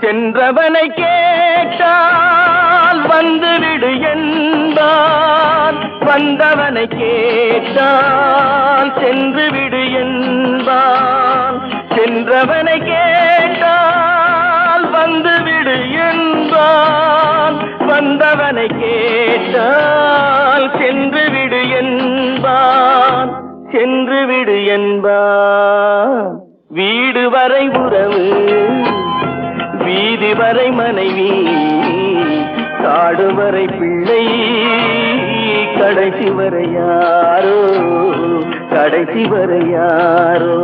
சென்றவனை கேட்டால் வந்துவிடு என்பான், வந்தவனை கேட்டால் சென்று விடு என்பான். சென்றவனை கேட்டால் வந்துவிடு என்பான், வந்தவனை கேட்டால் சென்று விடு என்பான், சென்று விடு என்பான். வீடு வரை உறவு, வீதி வரை மனைவி, காடு வரை பிள்ளை, கடைசி வரை யாரோ, கடைசி வரை யாரோ.